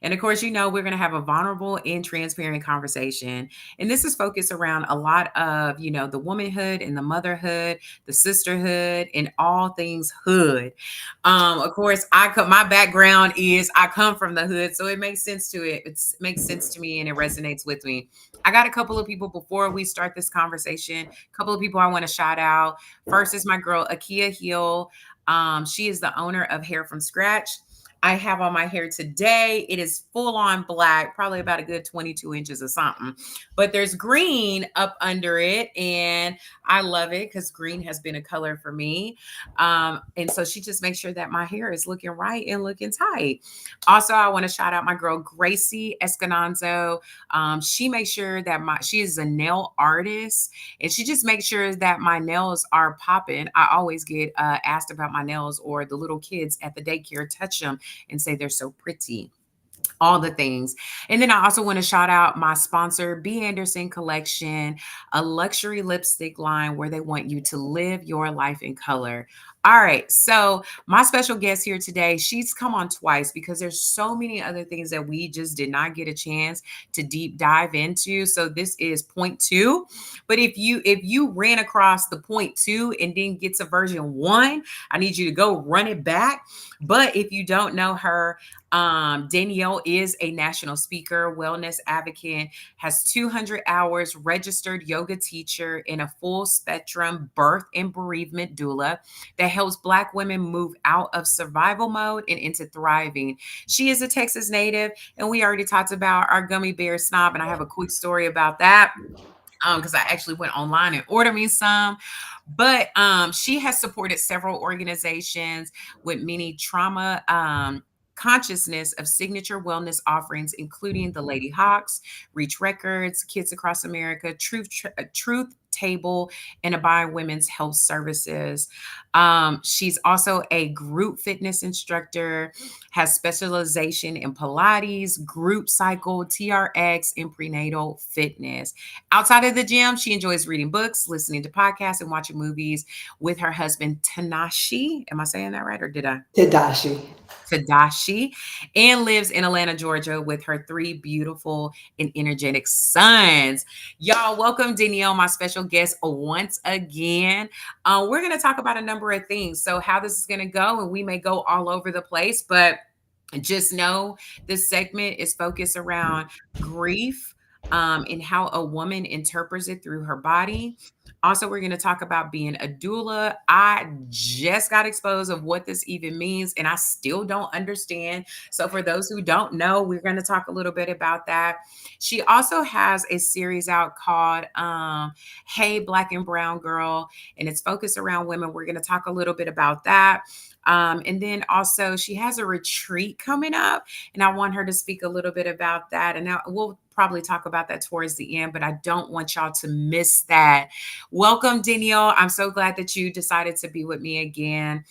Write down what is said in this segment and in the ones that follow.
And of course, we're going to have a vulnerable and transparent conversation. And this is focused around a lot of, the womanhood and the motherhood, the sisterhood, and all things hood. Of course, my background is I come from the hood, so it makes sense to it. It makes sense to me and it resonates with me. I got a couple of people before we start this conversation, a couple of people I want to shout out. First is my girl, Akia Hill. She is the owner of Hair from Scratch. I have on my hair today. It is full on black, probably about a good 22 inches or something. But there's green up under it. And I love it because green has been a color for me. And so she just makes sure that my hair is looking right and looking tight. Also, I want to shout out my girl, Gracie Escananzo. She makes sure that she is a nail artist and she just makes sure that my nails are popping. I always get asked about my nails, or the little kids at the daycare touch them and say they're so pretty, all the things. And then I also want to shout out my sponsor, B. Anderson Collection, a luxury lipstick line where they want you to live your life in color. All right. So my special guest here today, she's come on twice because there's so many other things that we just did not get a chance to deep dive into. So this is point two. But if you ran across the point two and didn't get to version one, I need you to go run it back. But if you don't know her, Danielle is a national speaker, wellness advocate, has 200 hours, registered yoga teacher, and a full spectrum birth and bereavement doula that helps Black women move out of survival mode and into thriving. She is a Texas native, and we already talked about our gummy bear snob, and I have a quick story about that because I actually went online and ordered me some. But she has supported several organizations with many trauma consciousness of signature wellness offerings, including the Lady Hawks, Reach Records, Kids Across America, Truth Table, and Abide Women's Health Services. She's also a group fitness instructor, has specialization in Pilates, group cycle, TRX, and prenatal fitness. Outside of the gym, she enjoys reading books, listening to podcasts, and watching movies with her husband, Tanashi. Am I saying that right, or did I? Tadashi. Tadashi, and lives in Atlanta, Georgia with her three beautiful and energetic sons. Y'all, welcome Danielle, my special guest, once again. We're going to talk about a number of things. So, how this is going to go, and we may go all over the place, but just know this segment is focused around grief, and how a woman interprets it through her body. Also, we're going to talk about being a doula. I just got exposed of what this even means, and I still don't understand. So, for those who don't know, we're going to talk a little bit about that. She also has a series out called Hey Black and Brown Girl, and it's focused around women. We're going to talk a little bit about that. And then also, she has a retreat coming up, and I want her to speak a little bit about that. And now we'll probably talk about that towards the end, but I don't want y'all to miss that. Welcome, Danielle. I'm so glad that you decided to be with me again.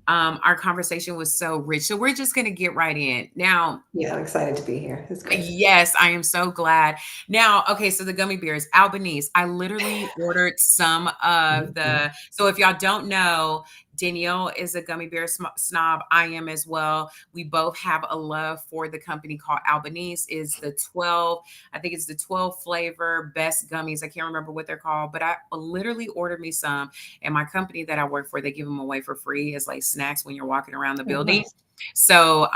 Our conversation was so rich. So we're just going to get right in. Now, Yeah, I'm excited to be here. It's great. yes, I am so glad. Now, okay, so the gummy bears, Albanese. I literally ordered some of Mhm. so if y'all don't know, Danielle is a gummy bear snob. I am as well. We both have a love for the company called Albanese. Is the 12, I think it's the 12 flavor best gummies. I can't remember what they're called, but I literally ordered me some. And my company that I work for, they give them away for free as like snacks when you're walking around the Oh, building. nice. So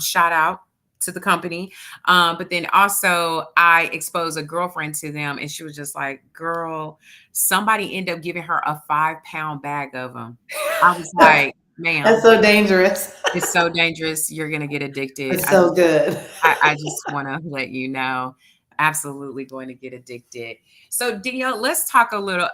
shout out to the company. But then also I exposed a girlfriend to them, and she was just like, girl, somebody ended up giving her a 5-pound bag of them. I was like, That's ma'am, so dangerous. it's so dangerous. You're going to get addicted. It's so good. I just want to let you know, absolutely going to get addicted. So Danielle, let's talk a little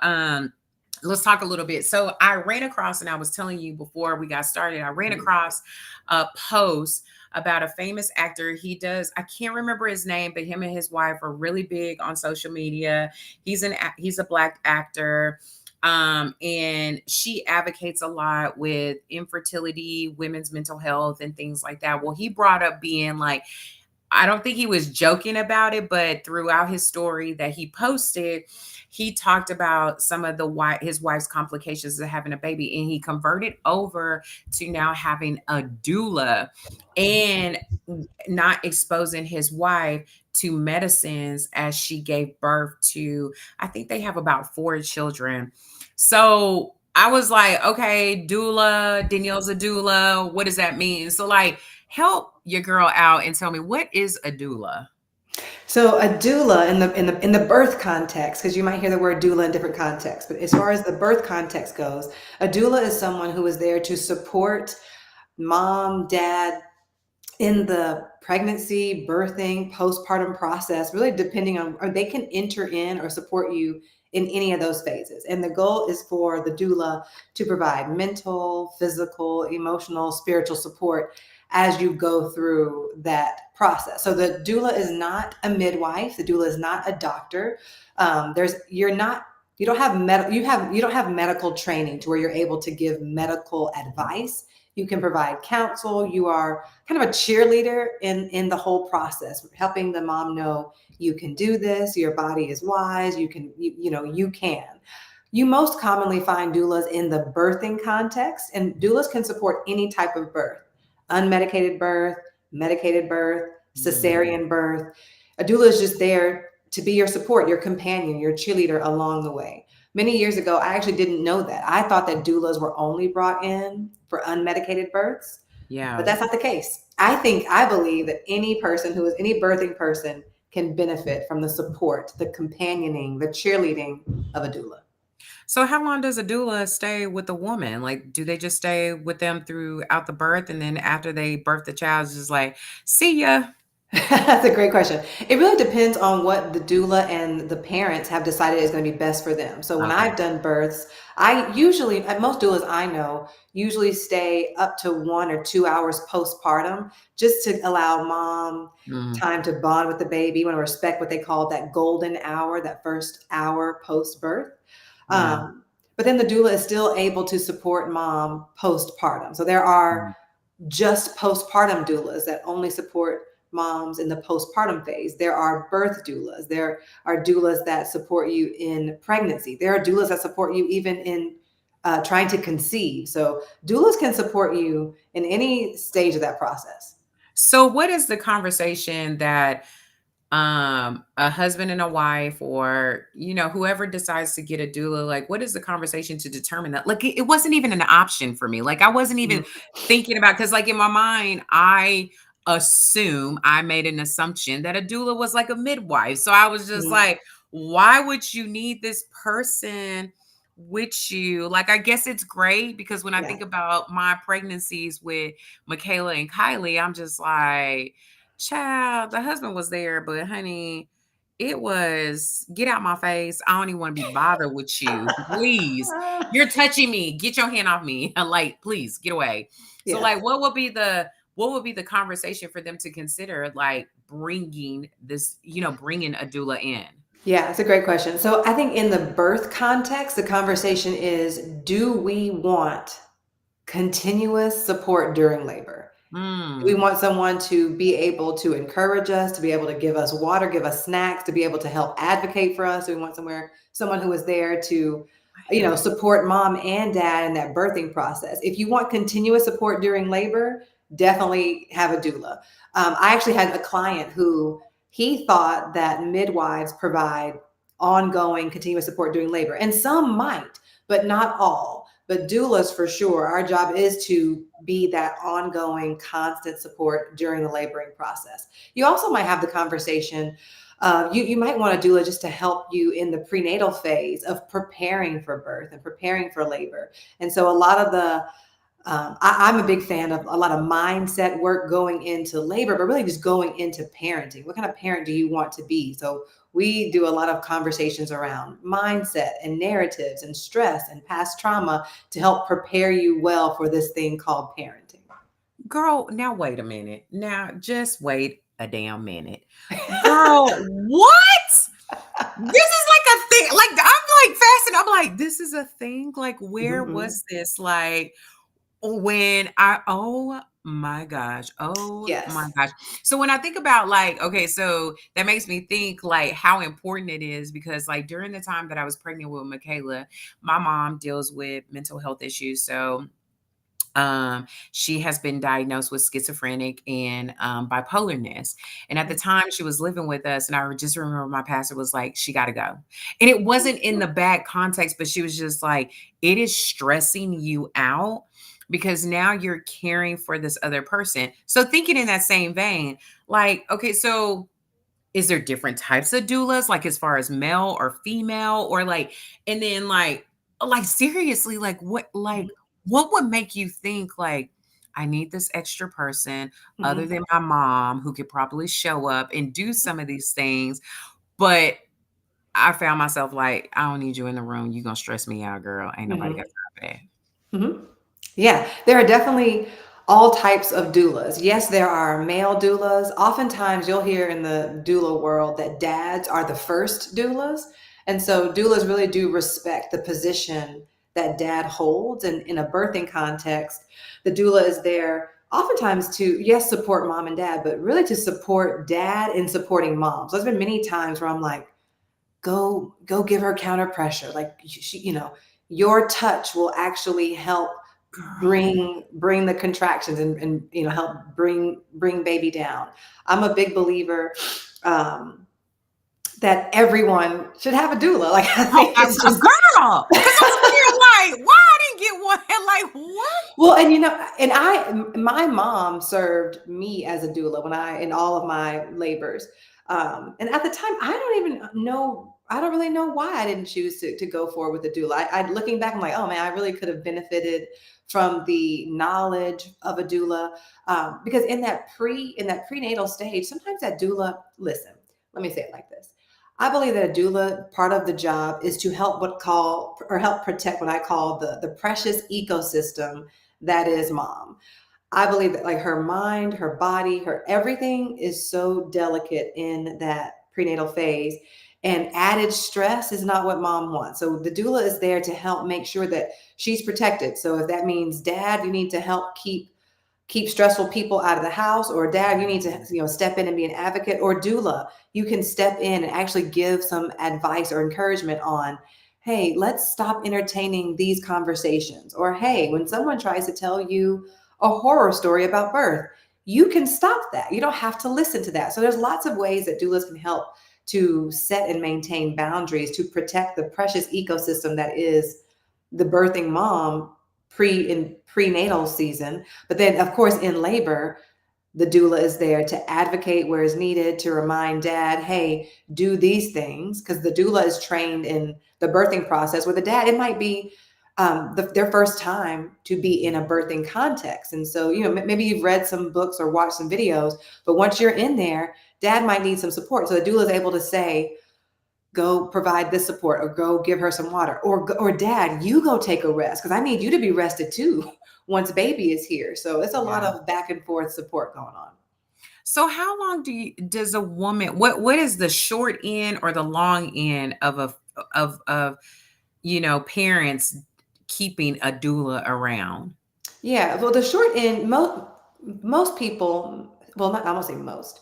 bit. So I ran across, and I was telling you before we got started, I ran across a post about a famous actor. I can't remember his name, but him and his wife are really big on social media. He's a Black actor. And she advocates a lot with infertility, women's mental health, and things like that. Well, he brought up being like I don't think he was joking about it, but throughout his story that he posted, he talked about some of his wife's complications of having a baby, and he converted over to now having a doula and not exposing his wife to medicines as she gave birth to, I think they have about 4 children. So I was like, okay, doula, Danielle's a doula. What does that mean? So, like, help your girl out and tell me, what is a doula? So a doula in the birth context, because you might hear the word doula in different contexts, but as far as the birth context goes, a doula is someone who is there to support mom, dad, in the pregnancy, birthing, postpartum process, really depending on, or they can enter in or support you in any of those phases. And the goal is for the doula to provide mental, physical, emotional, spiritual support as you go through that process. So the doula is not a midwife. The doula is not a doctor. You don't have you don't have medical training to where you're able to give medical advice. You can provide counsel. You are kind of a cheerleader in the whole process, helping the mom know you can do this. Your body is wise. You can. You most commonly find doulas in the birthing context, and doulas can support any type of birth: unmedicated birth, medicated birth, Mm, cesarean birth. A doula is just there to be your support, your companion, your cheerleader along the way. Many years ago, I actually didn't know that. I thought that doulas were only brought in for unmedicated births, but yeah. that's not the case. I believe that any birthing person can benefit from the support, the companioning, the cheerleading of a doula. So how long does a doula stay with the woman? Like, do they just stay with them throughout the birth, and then after they birth the child, it's just like, see ya? That's a great question. It really depends on what the doula and the parents have decided is going to be best for them. So when Okay. I've done births, I usually, at most doulas I know, usually stay up to 1 or 2 hours postpartum just to allow mom Mm, time to bond with the baby. You want to respect what they call that golden hour, that first hour post birth. yeah. But then the doula is still able to support mom postpartum. So there are Mm. just postpartum doulas that only support moms in the postpartum phase. There are birth doulas. There are doulas that support you in pregnancy. There are doulas that support you even in trying to conceive. So doulas can support you in any stage of that process. So what is the conversation that a husband and a wife, or whoever decides to get a doula, like, what is the conversation to determine that? Like, it wasn't even an option for me. Like, I wasn't even Mhm. thinking about, because like in my mind I made an assumption that a doula was like a midwife. So I was just Mhm. like, why would you need this person with you? Like, I guess it's great because when I Yeah. think about my pregnancies with Michaela and Kylie, I'm just like, child, the husband was there, but honey, it was, get out my face. I don't even want to be bothered with you. Please. You're touching me. Get your hand off me. Like, please get away. So Yeah. like, what would be the conversation for them to consider, like, bringing this, bringing a doula in? Yeah, it's a great question. So I think in the birth context, the conversation is, do we want continuous support during labor? We Mm, want someone to be able to encourage us, to be able to give us water, give us snacks, to be able to help advocate for us. We want someone who is there to, support mom and dad in that birthing process. If you want continuous support during labor, definitely have a doula. I actually had a client who he thought that midwives provide ongoing continuous support during labor, and some might, but not all. But doulas, for sure, our job is to be that ongoing, constant support during the laboring process. You also might have the conversation. You might want a doula just to help you in the prenatal phase of preparing for birth and preparing for labor. And so, a lot of I'm a big fan of a lot of mindset work going into labor, but really just going into parenting. What kind of parent do you want to be? So we do a lot of conversations around mindset and narratives and stress and past trauma to help prepare you well for this thing called parenting. girl, now wait a minute. Now just wait a damn minute. Girl, what? This is like a thing. Like, I'm like fascinated. I'm like, this is a thing. Like, where Mhm. was this? Like, when I, oh My gosh. Oh my Yes. gosh. So when I think about like, okay, so that makes me think like how important it is because like during the time that I was pregnant with Michaela, my mom deals with mental health issues. So she has been diagnosed with schizophrenic and bipolarness. And at the time she was living with us, and I just remember my pastor was like, she got to go. And it wasn't in the bad context, but she was just like, it is stressing you out because now you're caring for this other person. So thinking in that same vein, like, okay, so is there different types of doulas, like as far as male or female, or like, and then like seriously, like what would make you think like I need this extra person other Mhm. than my mom who could probably show up and do some of these things, but I found myself like, I don't need you in the room. You gonna stress me out, girl. Ain't nobody got Mhm. time for that. Mhm. Yeah, there are definitely all types of doulas. Yes, there are male doulas. Oftentimes, you'll hear in the doula world that dads are the first doulas. And so, doulas really do respect the position that dad holds. And in a birthing context, the doula is there oftentimes to, yes, support mom and dad, but really to support dad in supporting mom. So, there's been many times where I'm like, go give her counter pressure, like she, your touch will actually help Girl. bring the contractions, and help bring baby down. I'm a big believer um that everyone should have a doula. Like, I Oh, think it's a just girl. Cause I'm sitting here like, why I didn't get one? Like, what? well, and my mom served me as a doula when I in all of my labors. And at the time, I don't really know why I didn't choose to go forward with the doula. Looking back, I'm like, oh man, I really could have benefited from the knowledge of a doula, because in that prenatal stage, sometimes that doula. Listen, let me say it like this. I believe that a doula, part of the job is to help protect what I call the precious ecosystem that is mom. I believe that, like, her mind, her body, her everything is so delicate in that prenatal phase. And added stress is not what mom wants. So the doula is there to help make sure that she's protected. So if that means dad, you need to help keep stressful people out of the house, or dad, you need to step in and be an advocate, or doula, you can step in and actually give some advice or encouragement on, hey, let's stop entertaining these conversations, or hey, when someone tries to tell you a horror story about birth, you can stop that. You don't have to listen to that. So there's lots of ways that doulas can help to set and maintain boundaries to protect the precious ecosystem that is the birthing mom in prenatal season. But then, of course, in labor, the doula is there to advocate where is needed, to remind dad, hey, do these things, because the doula is trained in the birthing process. Where the dad, it might be their first time to be in a birthing context, and so maybe you've read some books or watched some videos, but once you're in there, dad might need some support. So the doula is able to say, go provide this support, or go give her some water, or dad, you go take a rest because I need you to be rested too once baby is here. So it's a lot Yeah. of back and forth support going on. So how long does a woman, what is the short end or the long end of parents keeping a doula around? Yeah, well, the short end, most people, well, not, I won't say most.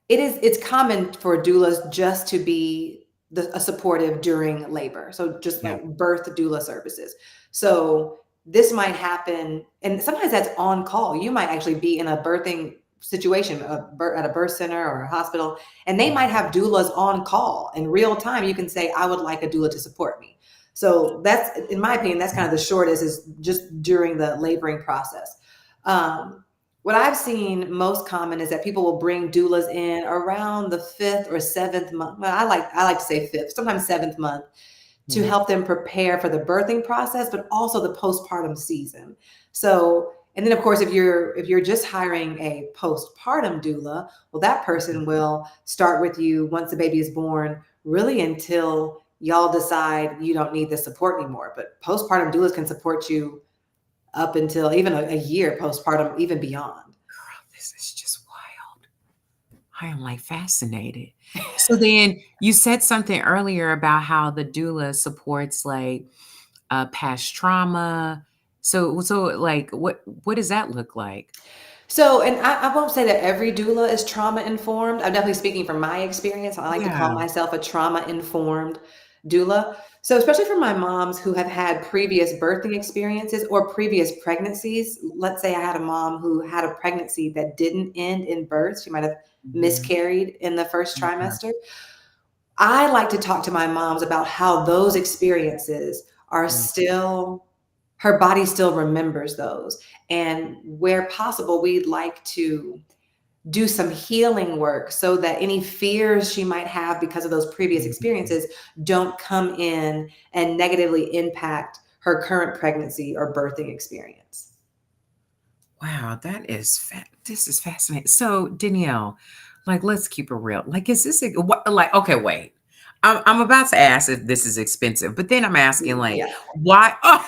It's common for doulas just to be a supportive during labor. So just Yeah. like birth doula services. So this might happen, and sometimes that's on call. You might actually be in a birthing situation, at a birth center or a hospital, and they might have doulas on call in real time. You can say, I would like a doula to support me. So that's, in my opinion, that's kind of the shortest, is just during the laboring process. What I've seen most common is that people will bring doulas in around the 5th or 7th month. Well, I like to say fifth, sometimes 7th month, to Yeah. help them prepare for the birthing process, but also the postpartum season. So, and then of course, if you're just hiring a postpartum doula, well, that person will start with you once the baby is born, really until y'all decide you don't need the support anymore. But postpartum doulas can support you up until even a year postpartum, even beyond. Girl, this is just wild. I am like fascinated. So then you said something earlier about how the doula supports like past trauma. So like what does that look like? So, and I won't say that every doula is trauma informed. I'm definitely speaking from my experience. I like to call Yeah. myself a trauma informed doula. So, especially for my moms who have had previous birthing experiences or previous pregnancies. Let's say I had a mom who had a pregnancy that didn't end in birth. She might have Mhm. miscarried in the first Yeah. trimester. I like to talk to my moms about how those experiences are Mm. still, her body still remembers those. And where possible, we'd like to do some healing work so that any fears she might have because of those previous Mhm. experiences don't come in and negatively impact her current pregnancy or birthing experience. Wow, this is fascinating. So, Danielle, like, let's keep it real. Like, is this what? Like, okay, wait. I'm about to ask if this is expensive, but then I'm asking, like, Yeah, why? Oh,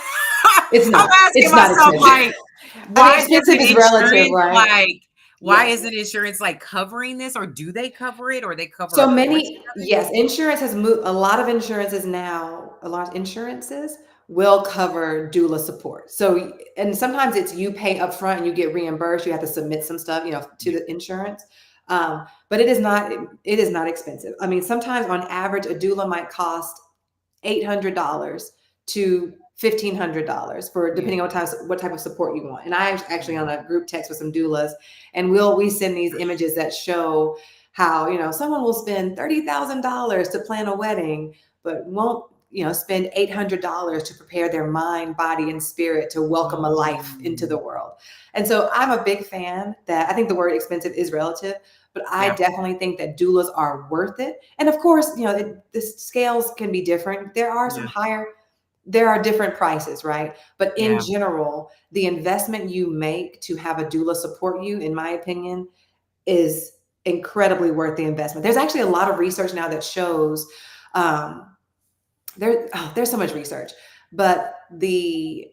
it's I'm not. asking It's not myself, expensive. like, I mean, why expensive doesn't is relative, insurance right? like? Why Yes. isn't insurance like covering this, or do they cover it, or they cover So a portion many, of it? yes, insurance has moved. A lot of insurances now, a lot of insurances will cover doula support. So, and sometimes it's you pay upfront and you get reimbursed. You have to submit some stuff, to Yeah. the insurance. But it is not expensive. I mean, sometimes on average, a doula might cost $800 to $1,500 for Yeah. depending on what type of support you want. And I actually on a group text with some doulas, and we send these images that show how someone will spend $30,000 to plan a wedding, but won't spend $800 to prepare their mind, body, and spirit to welcome a life into the Mm. world. And so I'm a big fan that I think the word expensive is relative, but I Yeah. definitely think that doulas are worth it. And of course, the scales can be different. Yeah. There are different prices, right? But in Yeah. general, the investment you make to have a doula support you, in my opinion, is incredibly worth the investment. There's actually a lot of research now that shows um, there's so much research, but the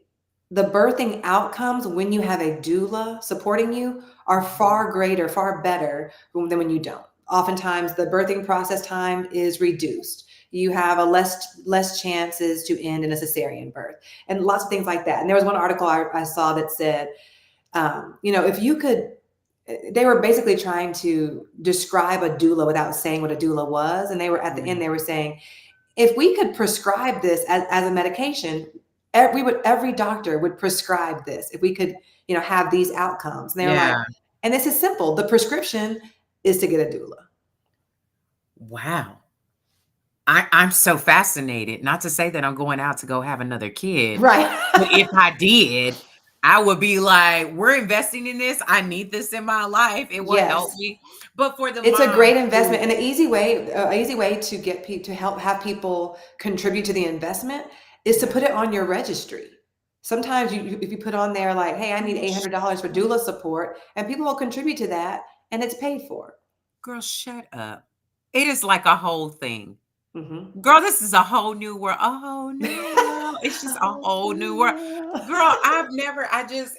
birthing outcomes when you have a doula supporting you are far greater, far better than when you don't. Oftentimes the birthing process time is reduced. You have a less chances to end in a cesarean birth and lots of things like that. And there was one article I saw that said, if you could, they were basically trying to describe a doula without saying what a doula was. And they were at the end, Yeah. they were saying, if we could prescribe this as a medication, every doctor would prescribe this if we could, have these outcomes. And they were like, Yeah. and this is simple. The prescription is to get a doula. Wow. I'm so fascinated, not to say that I'm going out to go have another kid, but Right. if I did, I would be like, "We're investing in this. I need this in my life. It will help Yes. me." But for the It's a moms great investment who and an easy way to get people to help people contribute to the investment is to yeah. put it on your registry. Sometimes if you put on there like, "Hey, I need Girl, $800 for doula support," and people will contribute to that and it's paid for. girl, shut up. It is like a whole thing. Mhm. Girl, this is a whole new world, a whole new world. It's just a whole new world. Girl, I just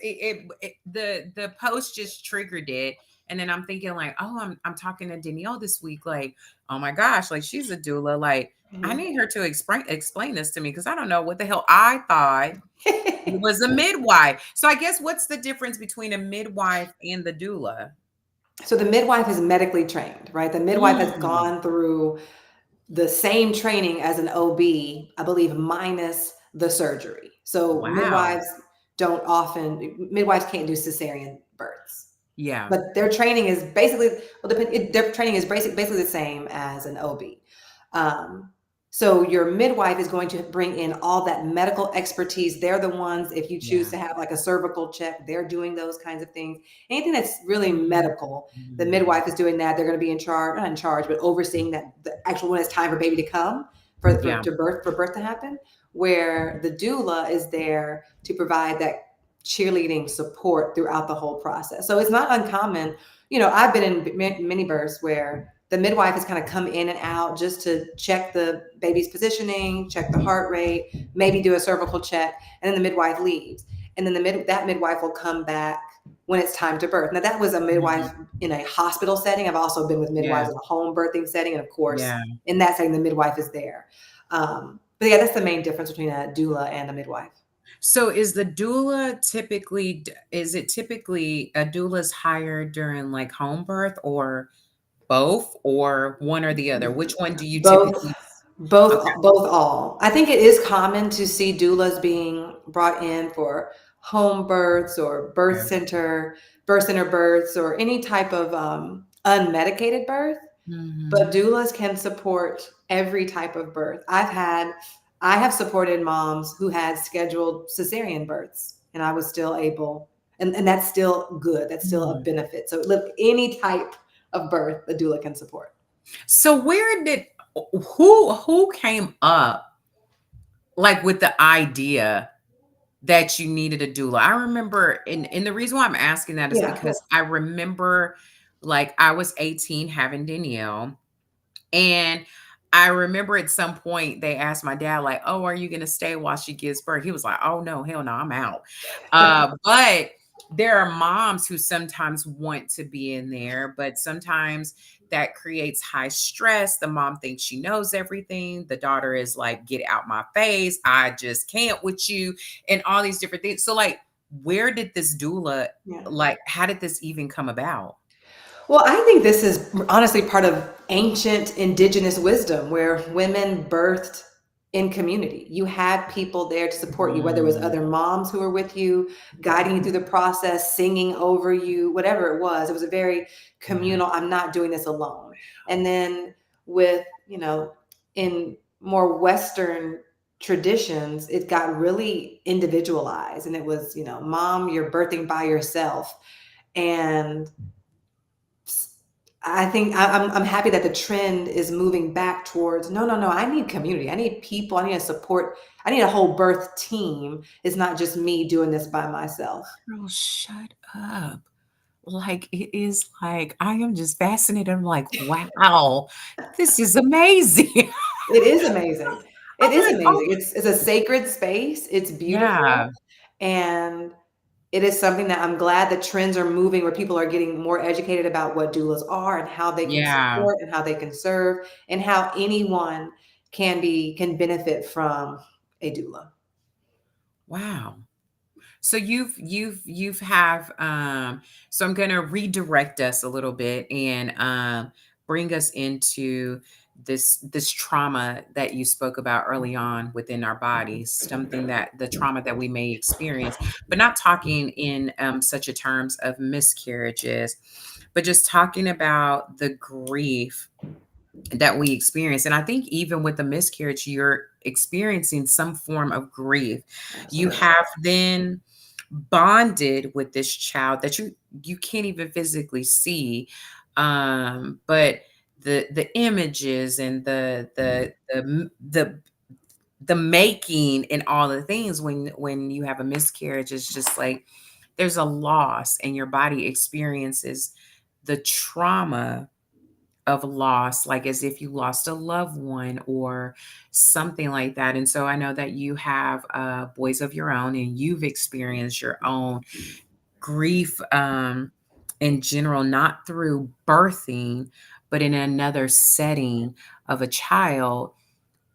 the post just triggered it. And then I'm thinking like, oh, I'm talking to Danielle this week. Like, oh my gosh, like she's a doula. Like, I Mhm. need her to explain this to me because I don't know what the hell I thought it was a midwife. So I guess what's the difference between a midwife and the doula? So the midwife is medically trained, right? The midwife has Mm, gone through the same training as an OB, I believe, minus the surgery. So wow. midwives can't do cesarean births. Yeah. But their training is basically, their training is basically the same as an OB. Um, so your midwife is going to bring in all that medical expertise. They're the ones, if you choose Yeah. to have like a cervical check, they're doing those kinds of things. Anything that's really Mm, medical, the mm, midwife is doing that. They're going to be in charge, not in charge, but overseeing that the actual when it's time for baby to come yeah. for birth to happen. Where the doula is there to provide that cheerleading support throughout the whole process. So it's not uncommon. I've been in many births where the midwife has kind of come in and out just to check the baby's positioning, check the heart rate, maybe do a cervical check, and then the midwife leaves. And then that midwife will come back when it's time to birth. Now that was a Mhm. midwife in a hospital setting. I've also been with Yeah, midwives in a home birthing setting, and of course, yeah. in that setting, the midwife is there. But yeah, that's the main difference between a doula and a midwife. So is the doula typically is it typically a doula's hired during like home birth or both or one or the other? Which one do you Both, typically Okay. both all. I think it is common to see doulas being brought in for home births or birth center births, or any type of unmedicated birth. But Mhm. doulas can support every type of birth. I have supported moms who had scheduled cesarean births, and I was still able, and that's still good. That's still a Mm. benefit. So look, any type of birth, a doula can support. So where did who came up like with the idea that you needed a doula? I remember and the reason why I'm asking that is Yeah. because I remember like I was 18 having Danielle. And I remember at some point they asked my dad, like, "Oh, are you gonna stay while she gives birth?" He was like, "Oh no, hell no, I'm out." But there are moms who sometimes want to be in there, but sometimes that creates high stress. The mom thinks she knows everything. The daughter is like, "Get out my face. I just can't with you," and all these different things. So, like, where did this doula Yeah. like? How did this even come about? Well, I think this is honestly part of ancient indigenous wisdom where women birthed in community. You had people there to support you, whether it was Mm, other moms who were with you, guiding you through the process, singing over you, whatever it was. It was a very yeah. communal, I'm not doing this alone. And then with, in more Western traditions, it got really individualized, and it was, mom, you're birthing by yourself. And I think I'm happy that the trend is moving back towards no, no, no. I need community. I need people. I need a support. I need a whole birth team. It's not just me doing this by myself. Girl, shut up. Like, it is like, I am just fascinated. I'm like, wow, this is amazing. It is amazing. It I'm is like, oh, amazing. It's a sacred space. It's beautiful, yeah, and it is something that I'm glad that trends are moving where people are getting more educated about what doulas are and how they can yeah. support and how they can serve and how anyone can benefit from a doula. Wow. So you've have so I'm gonna redirect us a little bit and bring us into this trauma that you spoke about early on within our bodies, something that the trauma that we may experience, but not talking in such a terms of miscarriages, but just talking about the grief that we experience. And I think even with the miscarriage, you're experiencing some form of grief. You Absolutely. have then bonded with this child that you can't even physically see. But the images and the making and all the things when you have a miscarriage is just like there's a loss and your body experiences the trauma of loss, like as if you lost a loved one or something like that. And so I know that you have boys of your own and you've experienced your own grief in general, not through birthing, but in another setting of a child.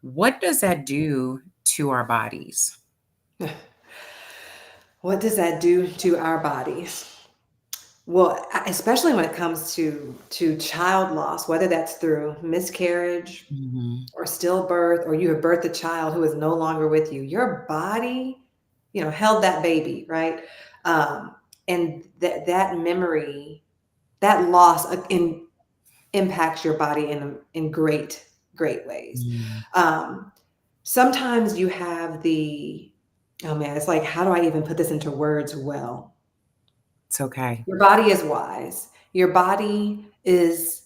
What does that do to our bodies? What does that do to our bodies? Well, especially when it comes to child loss, whether that's through miscarriage Mhm. or stillbirth, or you have birthed a child who is no longer with you, your body, held that baby, right? Um, and that memory, that loss impacts your body in great ways. Mm, Um, Sometimes you have the oh man, it's like, how do I even put this into words well? it's okay. Your body is wise. Your body is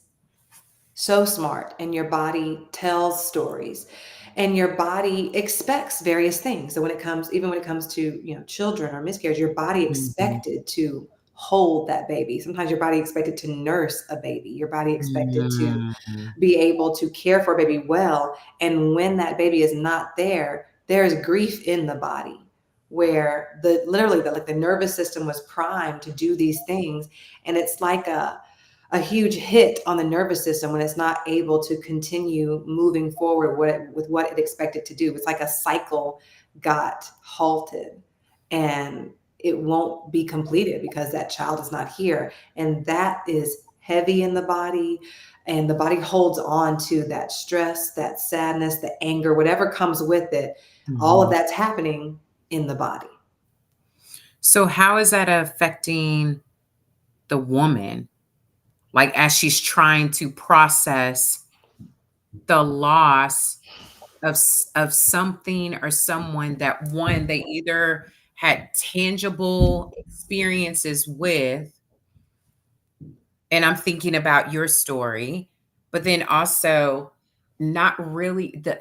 so smart, and your body tells stories, and your body expects various things. So even when it comes to, children or miscarriage, your body Mhm. expected to hold that baby. Sometimes your body expected to nurse a baby. Your body expected to Mhm. be able to care for a baby well. And when that baby is not there, there is grief in the body where the nervous system was primed to do these things. And it's like a huge hit on the nervous system when it's not able to continue moving forward with what it expected to do. It's like a cycle got halted. and it won't be completed because that child is not here. And that is heavy in the body. And the body holds on to that stress, that sadness, the anger, whatever comes with it. All of Mhm. that's happening in the body. So how is that affecting the woman? Like, as she's trying to process the loss of something or someone that, one, they either had tangible experiences with, and I'm thinking about your story, but then also not really the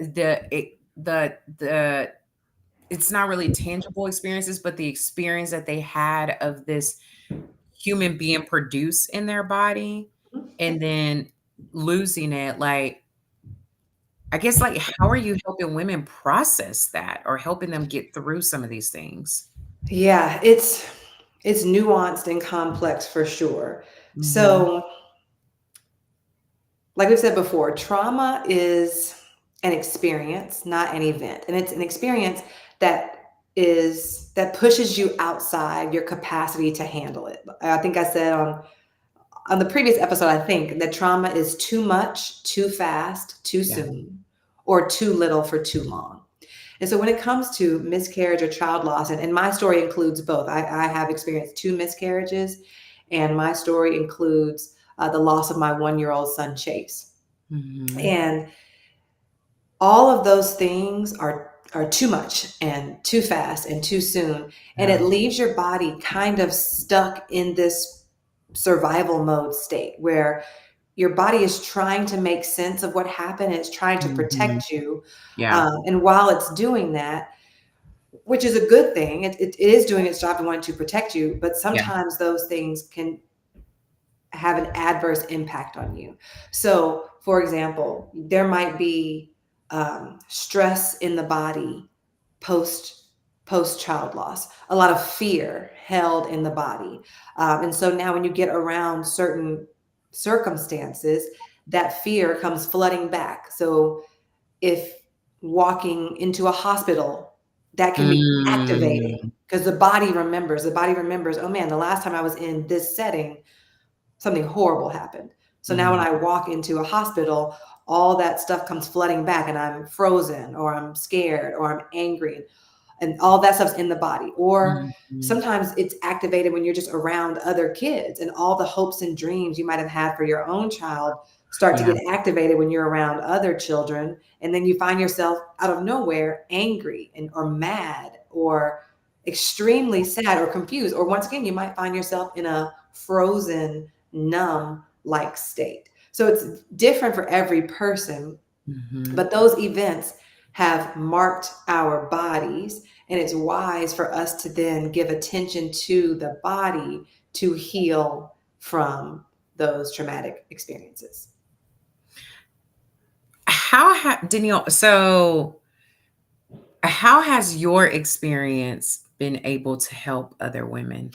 it's not really tangible experiences, but the experience that they had of this human being produced in their body, and then losing it. Like, I guess, like, how are you helping women process that or helping them get through some of these things? Yeah, it's nuanced and complex for sure. Mhm. So, like we said before, trauma is an experience, not an event. And it's an experience that that pushes you outside your capacity to handle it. I think I said on the previous episode, I think that trauma is too much, too fast, too Yeah. soon, or too little for too long. And so when it comes to miscarriage or child loss, and my story includes both. I have experienced two miscarriages, and my story includes the loss of my 1 year old son, Chase. Mhm. And all of those things are too much and too fast and too soon. And it Yeah. leaves your body kind of stuck in this survival mode state where your body is trying to make sense of what happened. It's trying to Mhm. protect you. Yeah. And while it's doing that, which is a good thing, it is doing its job and wanting to protect you. But Yeah. sometimes those things can have an adverse impact on you. So, for example, there might be stress in the body post child loss, a lot of fear held in the body, and so now when you get around certain circumstances, that fear comes flooding back. So, if walking into a hospital, that can be Mm. activating because the body remembers. The body remembers, oh man, the last time I was in this setting, something horrible happened. So now when Mhm. I walk into a hospital, all that stuff comes flooding back and I'm frozen or I'm scared or I'm angry and all that stuff's in the body. Or Mhm. sometimes it's activated when you're just around other kids and all the hopes and dreams you might have had for your own child start to Yeah. get activated when you're around other children. And then you find yourself out of nowhere angry and or mad or extremely sad or confused. Or once again, you might find yourself in a frozen, numb like state. So it's different for every person, Mhm. but those events have marked our bodies, and it's wise for us to then give attention to the body to heal from those traumatic experiences. Danielle, so how has your experience been able to help other women?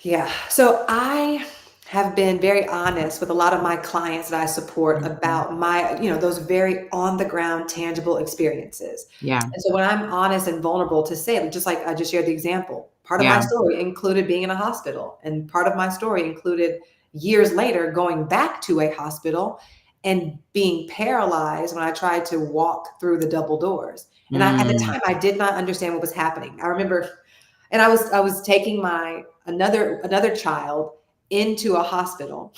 Yeah. So I have been very honest with a lot of my clients that I support Mhm. about my, those very on the ground, tangible experiences. Yeah. And so when I'm honest and vulnerable to say, just like I just shared the example, part of my Yeah. story included being in a hospital, and part of my story included years later going back to a hospital and being paralyzed when I tried to walk through the double doors. And at the Mm. time, I did not understand what was happening. I remember, and I was taking my another child into a hospital,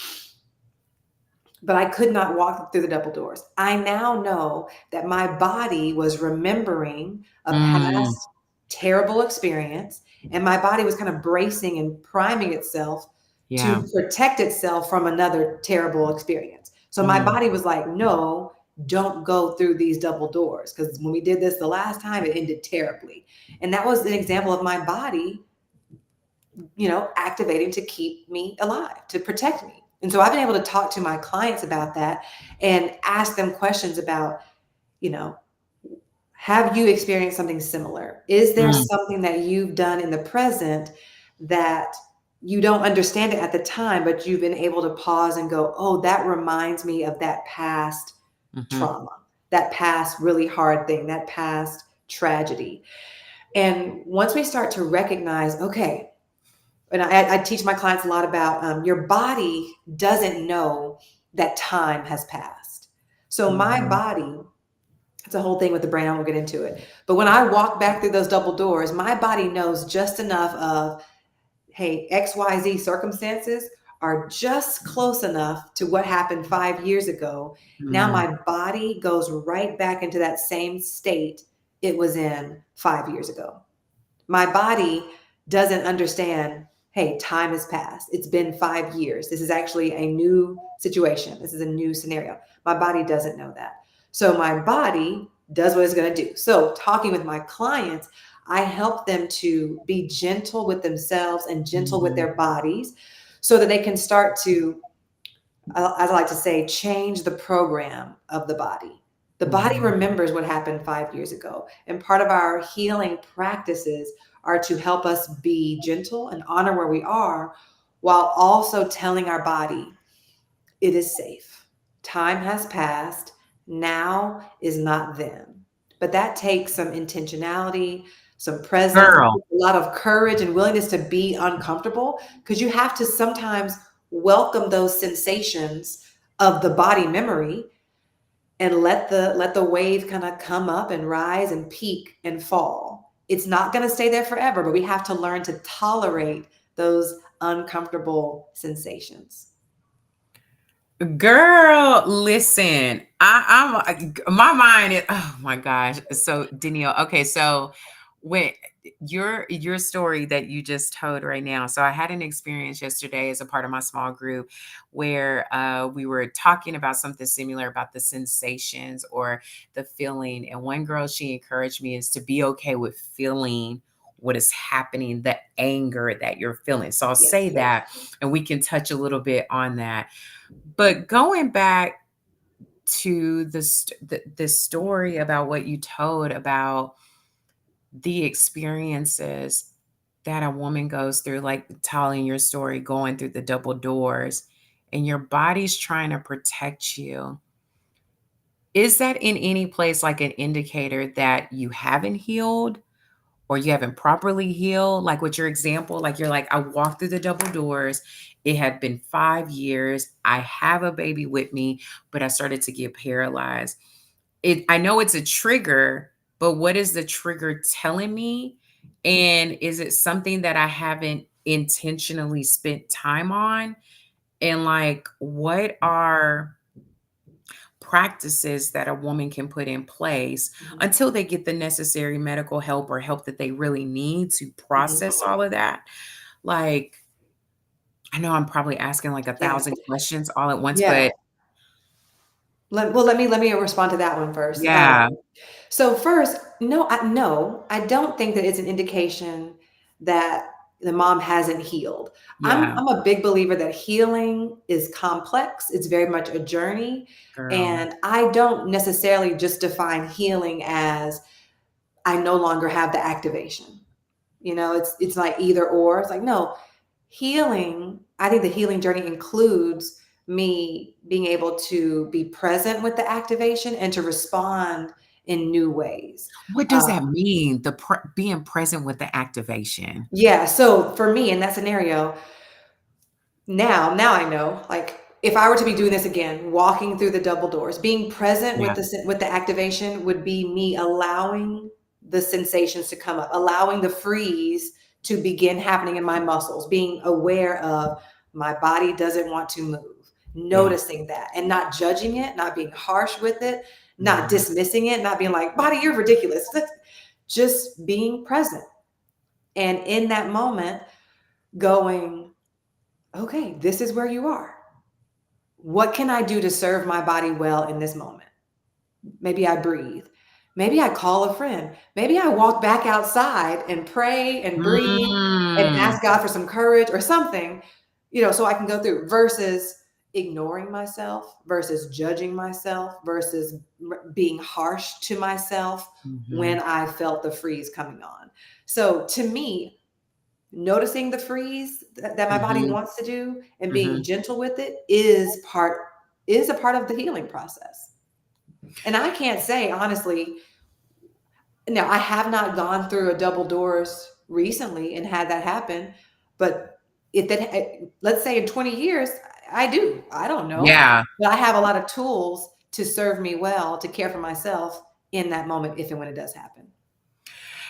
but I could not walk through the double doors. I now know that my body was remembering a Mm. past terrible experience, and my body was kind of bracing and priming itself to Yeah. protect itself from another terrible experience. So my Mm. body was like, no, don't go through these double doors. Because when we did this the last time, it ended terribly. And that was an example of my body, activating to keep me alive, to protect me. And so I've been able to talk to my clients about that and ask them questions about, you know, have you experienced something similar? Is there Mm. something that you've done in the present that you don't understand it at the time, but you've been able to pause and go, oh, that reminds me of that past Mhm. trauma, that past really hard thing, that past tragedy? And once we start to recognize, okay, and I teach my clients a lot about your body doesn't know that time has passed. So my Mhm. body, it's a whole thing with the brain. I won't get into it. But when I walk back through those double doors, my body knows just enough of, hey, XYZ circumstances are just close enough to what happened 5 years ago. Now Mm. my body goes right back into that same state it was in 5 years ago. My body doesn't understand, hey, time has passed. It's been 5 years. This is actually a new situation. This is a new scenario. My body doesn't know that. So my body does what it's going to do. So, talking with my clients, I help them to be gentle with themselves and gentle with Mhm. their bodies so that they can start to, as I like to say, change the program of the body. The body Mhm. remembers what happened 5 years ago. And part of our healing practices are to help us be gentle and honor where we are while also telling our body it is safe. Time has passed. Now is not then. But that takes some intentionality, some presence, Girl. a lot of courage and willingness to be uncomfortable because you have to sometimes welcome those sensations of the body memory and let the wave kind of come up and rise and peak and fall. It's not going to stay there forever, but we have to learn to tolerate those uncomfortable sensations. Girl, listen. My mind is, oh my gosh. So Danielle, okay, so when your story that you just told right now. So I had an experience yesterday as a part of my small group where we were talking about something similar about the sensations or the feeling. And one girl, she encouraged me is to be okay with feeling what is happening, the anger that you're feeling. So I'll say Yes. that and we can touch a little bit on that. But going back to the story about what you told about the experiences that a woman goes through, like telling your story, going through the double doors, and your body's trying to protect you. Is that in any place like an indicator that you haven't healed or you haven't properly healed? Like with your example, like you're like, I walked through the double doors. It had been 5 years. I have a baby with me, but I started to get paralyzed. I know it's a trigger, but what is the trigger telling me? And is it something that I haven't intentionally spent time on? And like, what are practices that a woman can put in place Mhm. until they get the necessary medical help or help that they really need to Mhm. process all of that? Like, I know I'm probably asking like a Yeah. thousand questions all at once, Yeah. but Let me respond to that one first. yeah, So first, no, I don't think that it's an indication that the mom hasn't healed. I'm yeah, I'm a big believer that healing is complex. It's very much a journey, girl. and I don't necessarily just define healing as I no longer have the activation. It's like either or. It's like no, healing, I think the healing journey includes me being able to be present with the activation and to respond in new ways. What does that mean? Being present with the activation. Yeah. So for me in that scenario, now I know, like, if I were to be doing this again, walking through the double doors, being present Yeah, with the activation would be me allowing the sensations to come up, allowing the freeze to begin happening in my muscles, being aware of my body doesn't want to move, yeah. noticing that and not judging it, not being harsh with it, not Mhm, dismissing it, not being like, body, you're ridiculous. Just being present. And in that moment, going, okay, this is where you are. What can I do to serve my body well in this moment? Maybe I breathe. Maybe I call a friend. Maybe I walk back outside and pray and breathe and mm, ask God for some courage or something, so I can go through versus ignoring myself, versus judging myself, versus being harsh to myself when mhm, I felt the freeze coming on. So to me, noticing the freeze that my body mhm, wants to do and being mhm. gentle with it is a part of the healing process. And I can't say honestly, Now, I have not gone through a double doors recently and had that happen, but if that, let's say in 20 years, I do. I don't know, Yeah. but I have a lot of tools to serve me well, to care for myself in that moment, if and when it does happen.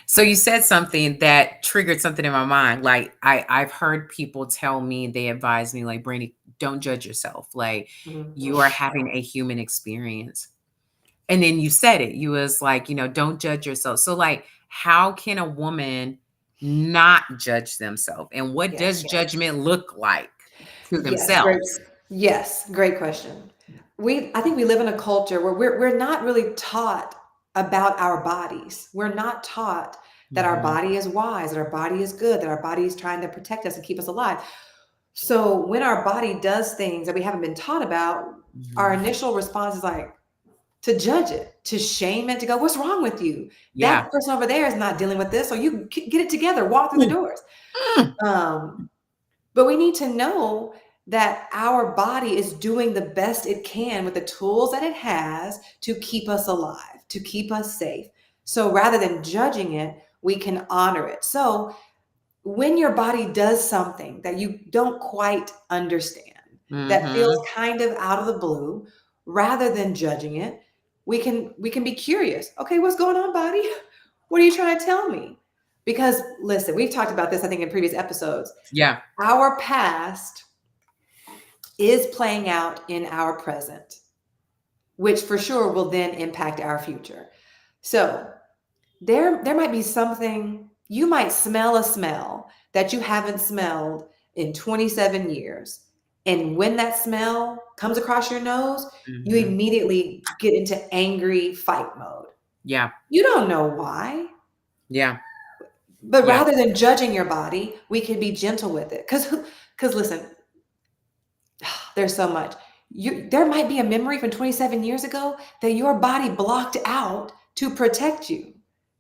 So you said something that triggered something in my mind. Like I've heard people tell me, they advise me, like, Brandy, don't judge yourself. Like, Mhm. you are having a human experience. And then you said it. You was like, don't judge yourself. So like, how can a woman not judge themselves? And what Yes. does judgment look like to Yes, great. themselves? Yes, great question. I think we live in a culture where we're not really taught about our bodies. We're not taught that our Mhm. body is wise, that our body is good, that our body is trying to protect us and keep us alive. So when our body does things that we haven't been taught about, our Mhm. initial response is like to judge it, to shame it, to go, "What's wrong with you? Yeah. That person over there is not dealing with this, so you get it together, walk through the Mm. doors." Mm. Um, but we need to know that our body is doing the best it can with the tools that it has to keep us alive, to keep us safe. So rather than judging it, we can honor it. So when your body does something that you don't quite understand, that feels Mhm. kind of out of the blue, rather than judging it, we can be curious. Okay, what's going on, body? What are you trying to tell me? Because listen, we've talked about this, I think, in previous episodes. Yeah. Our past is playing out in our present, which for sure will then impact our future. So there might be something, you might smell a smell that you haven't smelled in 27 years. And when that smell comes across your nose, you Mhm. immediately get into angry fight mode. Yeah. You don't know why, Yeah. but Yeah. rather than judging your body, we can be gentle with it. Because listen, there's so much. There might be a memory from 27 years ago that your body blocked out to protect you,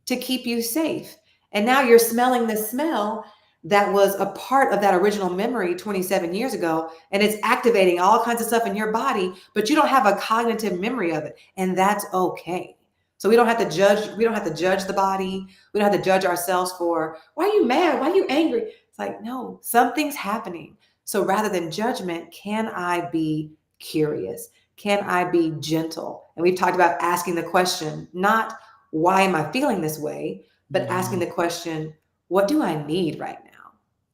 to keep you safe. And now you're smelling the smell that was a part of that original memory 27 years ago, and it's activating all kinds of stuff in your body, but you don't have a cognitive memory of it, and that's okay. So we don't have to judge, we don't have to judge the body. We don't have to judge ourselves for, why are you mad? Why are you angry? It's like, no, something's happening. So rather than judgment, can I be curious? Can I be gentle? And we've talked about asking the question, not why am I feeling this way, but asking Mhm. the question, what do I need right now?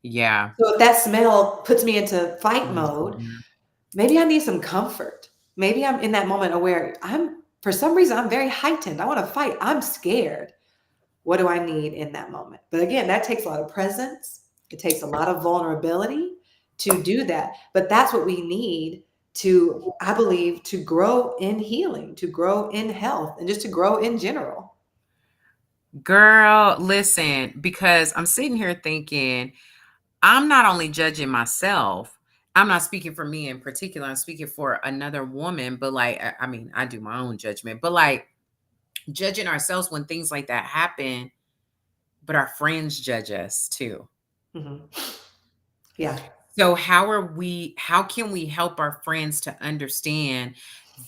Yeah. So if that smell puts me into fight mode, Mhm. maybe I need some comfort. Maybe I'm in that moment aware for some reason, I'm very heightened. I want to fight. I'm scared. What do I need in that moment? But again, that takes a lot of presence. It takes a lot of vulnerability to do that. But that's what we need to, I believe, to grow in healing, to grow in health, and just to grow in general. Girl, listen, because I'm sitting here thinking, I'm not only judging myself, I'm not speaking for me in particular, I'm speaking for another woman, but like, I mean, I do my own judgment, but like judging ourselves when things like that happen, but our friends judge us too. Mhm. Yeah. So how can we help our friends to understand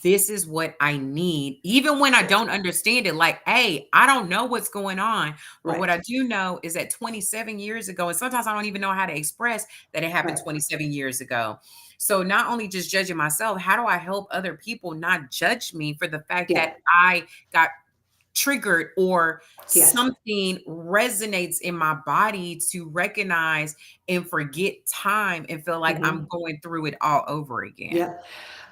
this is what I need, even when I don't understand it? Like, hey, I don't know what's going on, but what Right. I do know is that 27 years ago, and sometimes I don't even know how to express that it happened Right. 27 years ago. So not only just judging myself, how do I help other people not judge me for the fact Yeah. that I got triggered or Yes. something resonates in my body to recognize and forget time and feel like I'm Mhm. going through it all over again. Yep.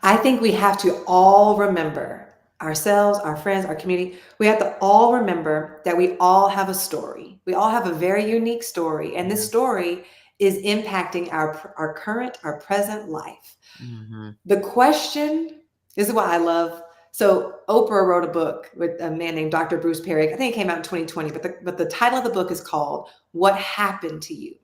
I think we have to all remember ourselves, our friends, our community. We have to all remember that we all have a story. We all have a very unique story, and this Yeah. story is impacting our current, our present life. Mhm. The question, this is what I love. So Oprah wrote a book with a man named Dr. Bruce Perry. I think it came out in 2020, but the title of the book is called "What Happened to You."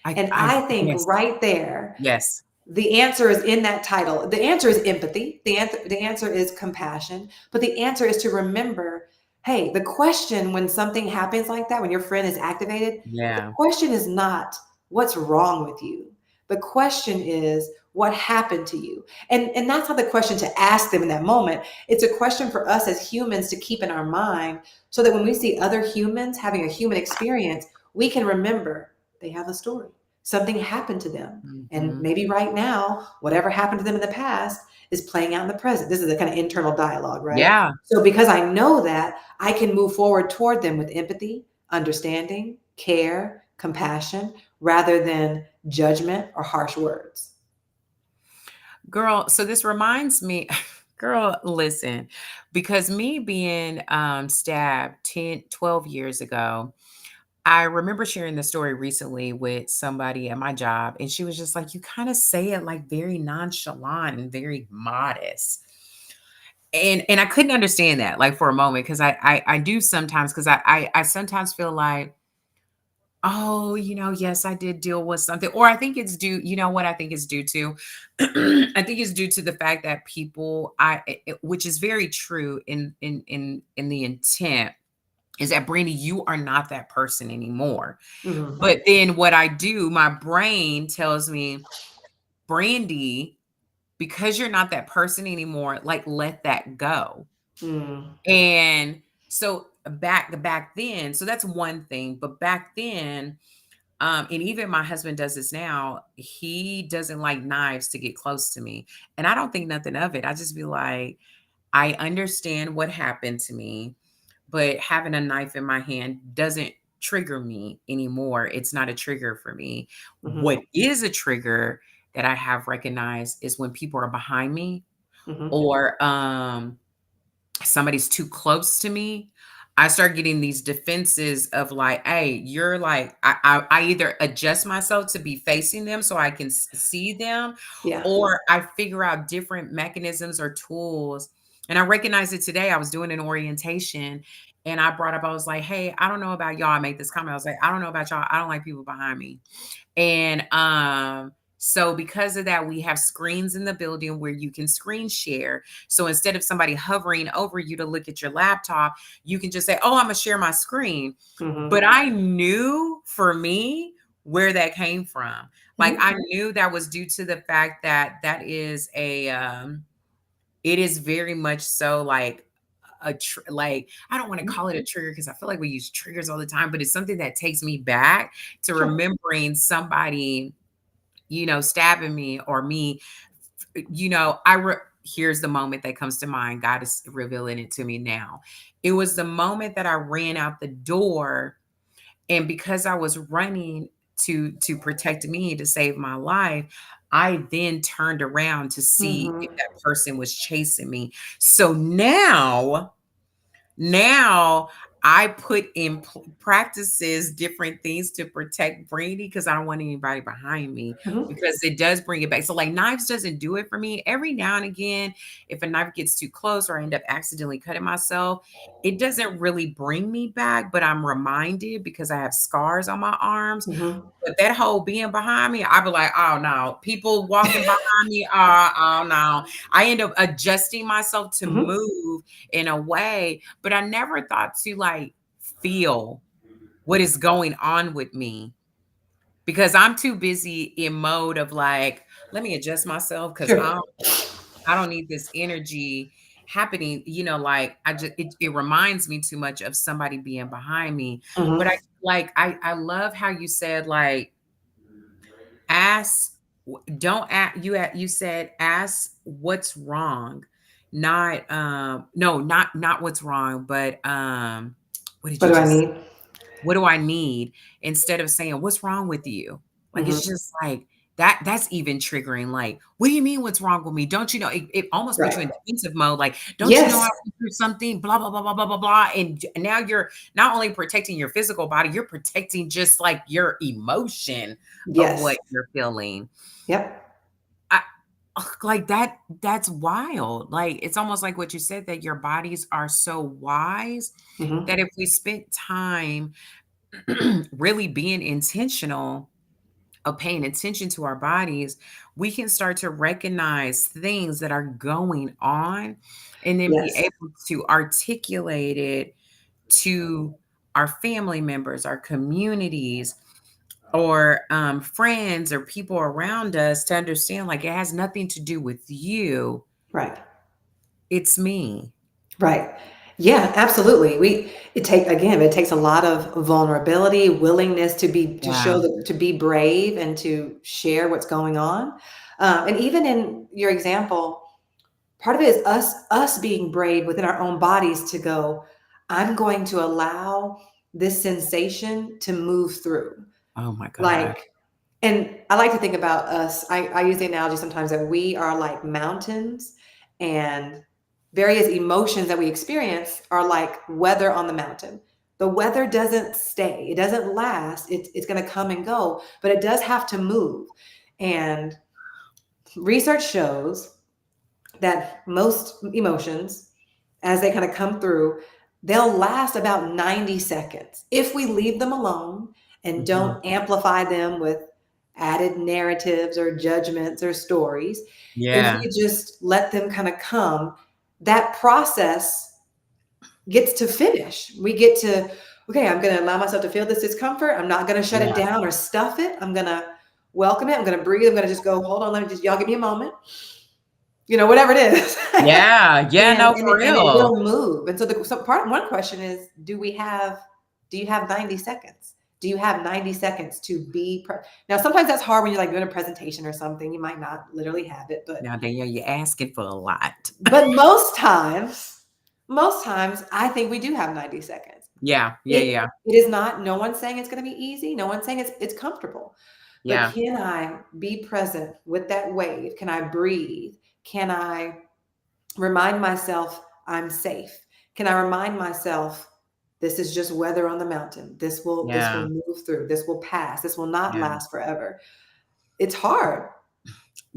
And I I think yes, right there, yes. the answer is in that title. The answer is empathy. The answer is compassion. But the answer is to remember, hey, the question when something happens like that, when your friend is activated, the Yeah. question is not what's wrong with you. The question is, What happened to you? And that's not the question to ask them in that moment. It's a question for us as humans to keep in our mind so that when we see other humans having a human experience, we can remember they have a story. Something happened to them. And Mhm. maybe right now, whatever happened to them in the past is playing out in the present. This is a kind of internal dialogue, right? Yeah. So because I know that, I can move forward toward them with empathy, understanding, care, compassion, rather than judgment or harsh words. Girl, so this reminds me girl, listen, because me being, stabbed 10, 12 years ago, I remember sharing the story recently with somebody at my job, and she was just like, "You kinda say it, like, very nonchalant and very modest." And I couldn't understand that, like, for a moment, 'cause I do sometimes, 'cause I sometimes feel like, "Oh, yes, I did deal with something," or I think it's due, you know what I think it's due to? I think it's due to the fact that people which is very true in the intent, is that, Brandy, you are not that person anymore. Mhm. But then what I do, my brain tells me, "Brandy, because you're not that person anymore, like, let that go." Mm. And so back then, so that's one thing, but back then, and even my husband does this now, he doesn't like knives to get close to me. And I don't think nothing of it. I just be like, I understand what happened to me, but having a knife in my hand doesn't trigger me anymore. It's not a trigger for me. Mhm. What is a trigger that I have recognized is when people are behind me, Mhm. or somebody's too close to me, I start getting these defenses of like, "Hey, you're like," I either adjust myself to be facing them so I can see them, Yeah. or I figure out different mechanisms or tools. And I recognize it today. I was doing an orientation, and I brought up, I was like, "Hey, I don't know about y'all." I made this comment. I was like, "I don't know about y'all. I don't like people behind me." And so because of that, we have screens in the building where you can screen share. So instead of somebody hovering over you to look at your laptop, you can just say, "Oh, I'm gonna share my screen." But Mhm. I knew for me where that came from. Like, Mhm. I knew that was due to the fact that that is it is very much so like like, I don't want to call it a trigger because I feel like we use triggers all the time, but it's something that takes me back to Sure. remembering somebody, stabbing me, or me, here's the moment that comes to mind. God is revealing it to me now. It was the moment that I ran out the door, and because I was running to protect me, to save my life, I then turned around to see if Mhm. that person was chasing me. So now I put in practices, different things to protect Brandy, because I don't want anybody behind me, Mhm. because it does bring it back. So like knives doesn't do it for me. Every now and again, if a knife gets too close or I end up accidentally cutting myself, it doesn't really bring me back, but I'm reminded because I have scars on my arms. Mhm. But that whole being behind me, I be like, "Oh no." People walking behind me, oh no. I end up adjusting myself to Mhm. move in a way, but I never thought to like feel what is going on with me, because I'm too busy in mode of like, let me adjust myself because Sure. I don't need this energy happening, like it reminds me too much of somebody being behind me. But Mhm. I love how you said like, ask don't ask you said, ask what's wrong, not no, not what's wrong, but what did What you do I just need? what do I need, instead of saying what's wrong with you. Like, it's Mhm. just like that's even triggering. Like, what do you mean what's wrong with me? Don't you know, it almost puts you in Right. defensive mode, like, don't you know I Yes. went through something, blah blah blah blah blah blah blah. And now you're not only protecting your physical body, you're protecting just like your emotion of what Yes. you're feeling. Yep. I, ugh, like that's wild. Like, it's almost like what you said, that your bodies are so wise that Mhm. if we spent time really being intentional of paying attention to our bodies, we can start to recognize things that are going on, and then be Yes. able to articulate it to our family members, our communities, or friends or people around us to understand like it has nothing to do with you. Right. It's me. Right. Yeah, absolutely. It takes a lot of vulnerability, willingness to Yeah. show to be brave and to share what's going on. And even in your example, part of it is us being brave within our own bodies to go, I'm going to allow this sensation to move through. Oh my gosh. Like, and I like to think about us. I use the analogy sometimes that we are like mountains, and various emotions that we experience are like weather on the mountain. The weather doesn't stay, it doesn't last, it's going to come and go, but it does have to move. And research shows that most emotions, as they kind of come through, they'll last about 90 seconds if we leave them alone and Mhm. don't amplify them with added narratives or judgments or stories. If Yeah. we just let them kind of come, that process gets to finish. We get to, okay, I'm going to allow myself to feel this discomfort. I'm not going to shut it Yeah. down or stuff it. I'm going to welcome it. I'm going to breathe. I'm going to just go, hold on, let me just, y'all give me a moment, whatever it is. Yeah. Yeah. And No, and for it and it real. will move. And so one question is, do you have 90 seconds? Do you have 90 seconds to be now? Sometimes that's hard when you're like doing a presentation or something. You might not literally have it, but Now, Danielle, you're asking for a lot. but most times I think we do have 90 seconds. Yeah. Yeah. It Yeah. it is not, no one's saying it's going to be easy. No one's saying it's comfortable. But Yeah. can I be present with that wave? Can I breathe? Can I remind myself I'm safe? Can I remind myself this is just weather on the mountain? This will Yeah. move through. This will pass. This will not Yeah. last forever. It's hard.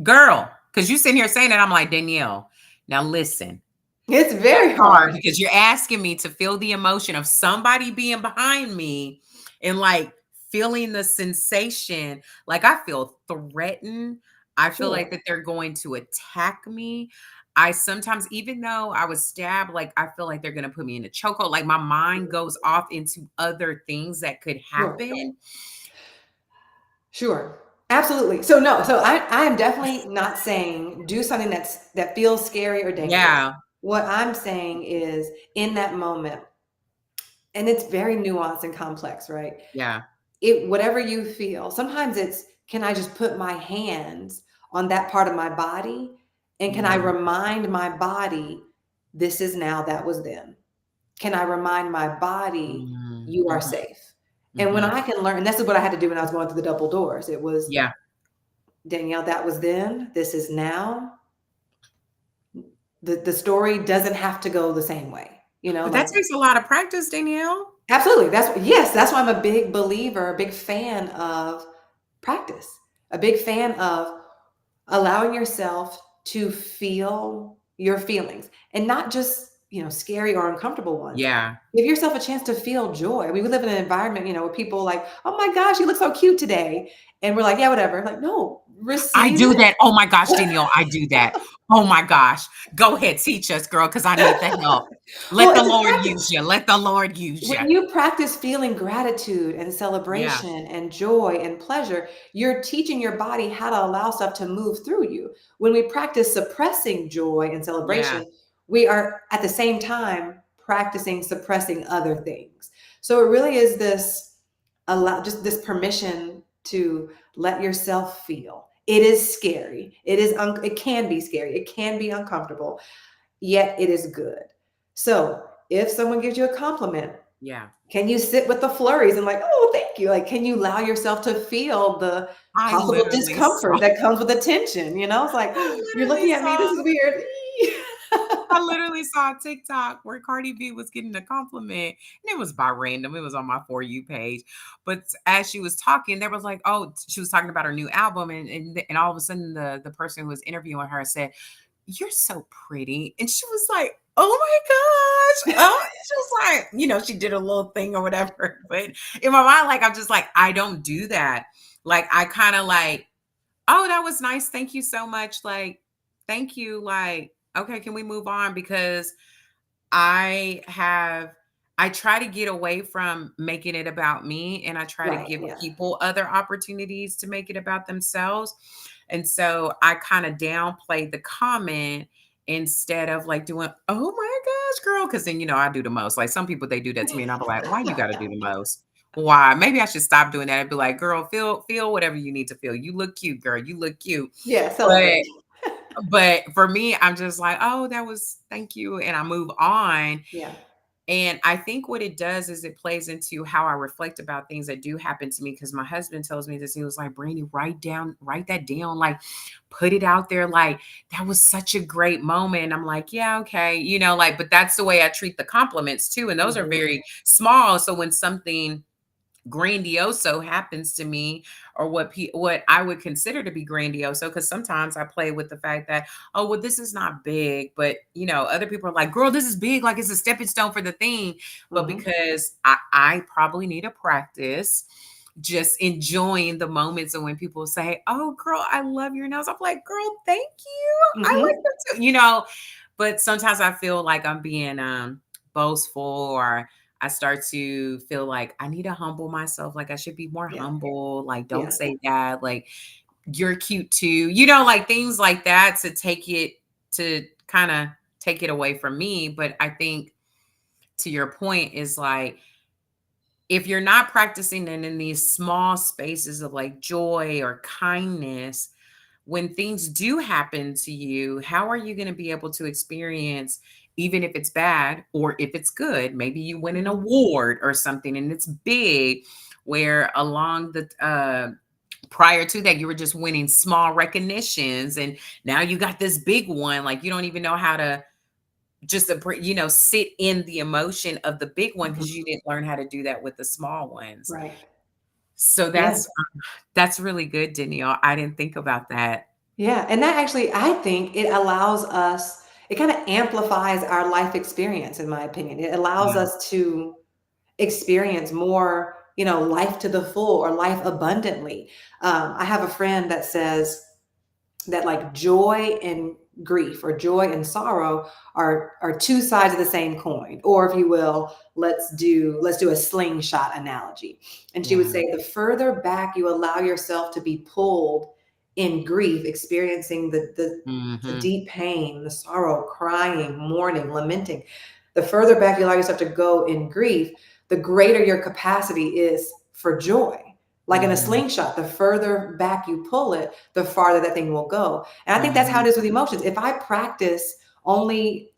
Girl, because you sitting here saying that, I'm like, Danielle, now listen, It's that's very hard hard. because you're asking me to feel the emotion of somebody being behind me and like feeling the sensation. Like I feel threatened. I feel like Sure. that they're going to attack me. I sometimes, even though I was stabbed, like I feel like they're going to put me in a chokehold. Like my mind goes off into other things that could Sure. happen. Sure. Absolutely. So no, so I am definitely not saying do something that feels scary or dangerous. Yeah. What I'm saying is in that moment, and it's very nuanced and complex, right? Yeah. It whatever you feel, sometimes it's, can I just put my hands on that part of my body, and can I Mm, remind my body this is now, that was then? Can I remind my body mm, you are mhm, safe? And when mhm. I can learn, and this is what I had to do when I was going through the double doors. It was, Yeah. Danielle, that was then, this is now. The story doesn't have to go the same way, But that like, takes a lot of practice, Danielle. absolutely. That's why I'm a big believer, a big fan of practice, a big fan of allowing yourself to feel your feelings, and not just, scary or uncomfortable ones. Yeah. Give yourself a chance to feel joy. We live in an environment, where people like, oh my gosh, you look so cute today. And we're like, yeah, whatever. Like, no, I receive do it. that. Oh my gosh, Danielle, I do that. Oh my gosh. Go ahead, teach us, girl, because I need the help. Well, Let the it's a Lord use practice. you. Let the Lord use you. When you practice feeling gratitude and Yeah. celebration and joy and pleasure, you're teaching your body how to allow stuff to move through you. When we practice suppressing joy and Yeah. celebration, we are at the same time practicing suppressing other things. So it really is just this permission to let yourself feel. It is scary. It can be scary. It can be uncomfortable, yet it is good. So if someone gives you a compliment, Yeah. can you sit with the flurries and like, oh, thank you? Like, can you allow yourself to feel the I possible literally saw discomfort that comes with attention? It's like, I you're literally looking at me, this saw is weird. I literally saw a TikTok where Cardi B was getting a compliment, and it was by random. It was on my For You page. But as she was talking, there was like, oh, she was talking about her new album, and all of a sudden the person who was interviewing her said, "You're so pretty." And she was like, "Oh my gosh." Oh, she was like, she did a little thing or whatever. But in my mind, like, I'm just like, I don't do that. Like, I kind of like, oh, that was nice. Thank you so much. Like, thank you. Like, okay, can we move on? Because I have I try to get away from making it about me, and I try to Right. give Yeah. people other opportunities to make it about themselves. And so I kind of downplayed the comment instead of like doing, "Oh my gosh, girl," because then I do the most. Like some people, they do that to me, and I'm like, "Why you got to do the most? Why? Maybe I should stop doing that and be like, girl, feel whatever you need to feel. You look cute, girl. You look cute." Yeah. But Celebrate. for me, I'm just like, "Oh, that was thank you," and I move on. Yeah. And I think what it does is it plays into how I reflect about things that do happen to me. Because my husband tells me this. He was like, Brandy, write that down, like put it out there. Like, that was such a great moment. And I'm like, yeah, okay. Like, but that's the way I treat the compliments too. And those are Mhm. very small. So when something grandioso happens to me, or what I would consider to be grandioso, because sometimes I play with the fact that, oh well, this is not big, but other people are like, girl, this is big, like it's a stepping stone for the thing. But Mhm. because I probably need to practice just enjoying the moments, and when people say, oh girl, I love your nails, I'm like, girl, thank you, I like Mhm. them too, but sometimes I feel like I'm being boastful, or I start to feel like I need to humble myself. Like I should be more Yeah. humble. Like, don't Yeah. say that. Like, you're cute too. Like things like that to kind of take it away from me. But I think to your point is like, if you're not practicing it in these small spaces of like joy or kindness, when things do happen to you, how are you going to be able to experience, even if it's bad or if it's good? Maybe you win an Mhm. award or something and it's big, where along the prior to that, you were just winning small recognitions, and now you got this big one. Like you don't even know how to just sit in the emotion of the big one Mhm. because you didn't learn how to do that with the small ones. Right. So Yeah. that's really good, Danielle. I didn't think about that. Yeah, and that actually, I think it allows us, it kind of amplifies our life experience, in my opinion. It allows Yeah. us to experience more, life to the full or life abundantly. I have a friend that says that like joy and grief or joy and sorrow are two sides of the same coin, or if you will, let's do a slingshot analogy. And she would Yeah. say the further back you allow yourself to be pulled in grief, experiencing the Mhm. deep pain, the sorrow, crying, mourning, lamenting, the further back you allow yourself to go in grief, the greater your capacity is for joy. Like in a Mhm. slingshot, the further back you pull it, the farther that thing will go. And I think that's how Mhm. it is with emotions. If I practice only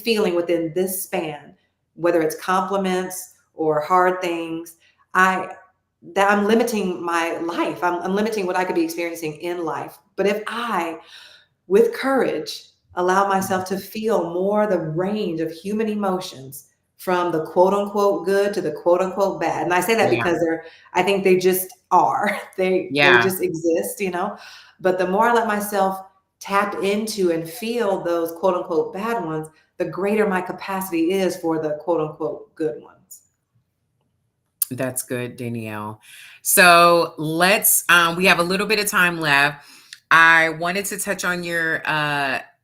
feeling within this span, whether it's compliments or hard things, I that I'm limiting my life. I'm limiting what I could be experiencing in life. But if I, with courage, allow myself to Mhm. feel more the range of human emotions, from the quote unquote good to the quote unquote bad. And I say that Yeah. because I think they just are. They Yeah. just exist. But the more I let myself tap into and feel those quote unquote bad ones, the greater my capacity is for the quote unquote good ones. That's good, Danielle. So we have a little bit of time left. I wanted to touch on your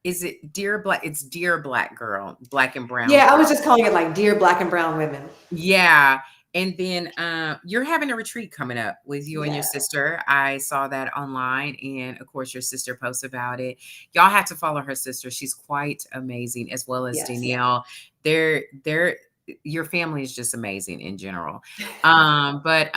is it Dear Black? It's Dear Black Girl, Black and Brown Yeah, I was Girl. just calling it like dear black and brown women. Yeah. And then you're having a retreat coming up with you and your Yeah. sister. I saw that online. And of course, your sister posts about it. Y'all have to follow her sister. She's quite amazing, as well as Yes. Danielle. They're your family is just amazing in general. But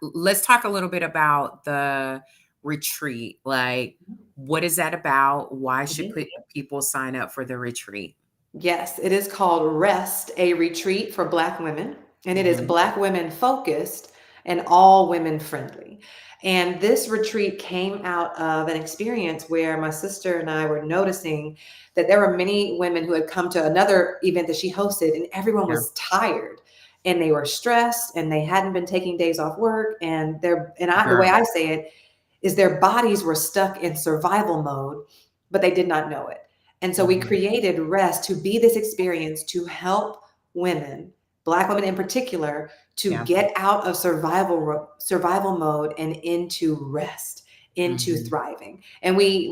let's talk a little bit about the retreat. Like, what is that about? Why should Mhm. people sign up for the retreat? Yes, it is called Rest, a retreat for Black women. And it is Hmm. Black women focused and all women friendly. And this retreat came out of an experience where my sister and I were noticing that there were many women who had come to another event that she hosted, and everyone Yeah. was tired and they were stressed and they hadn't been taking days off work. The way Girl. I say it is their bodies were stuck in survival mode, but they did not know it. And so we Mhm. created Rest to be this experience to help women, Black women in particular, to Yeah. get out of survival mode and into rest, into Mhm. thriving. And we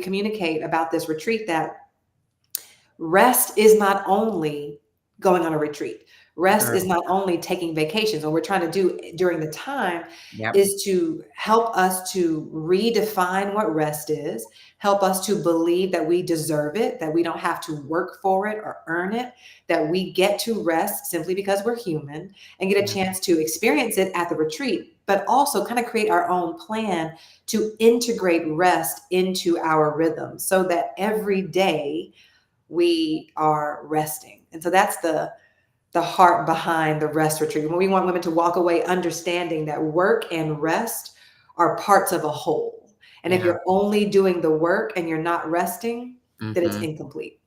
communicate about this retreat that rest is not only going on a retreat. Rest Girl. is not only taking vacations. What we're trying to do during the time Yep. is to help us to redefine what rest is, help us to believe that we deserve it, that we don't have to work for it or earn it, that we get to rest simply because we're human, and get a Yeah. chance to experience it at the retreat, but also kind of create our own plan to integrate rest into our rhythm so that every day we are resting. And so that's the heart behind the rest retreat. When we want women to walk away understanding that work and rest are parts of a whole. And if Yeah. you're only doing the work and you're not resting, then it's Mhm. incomplete.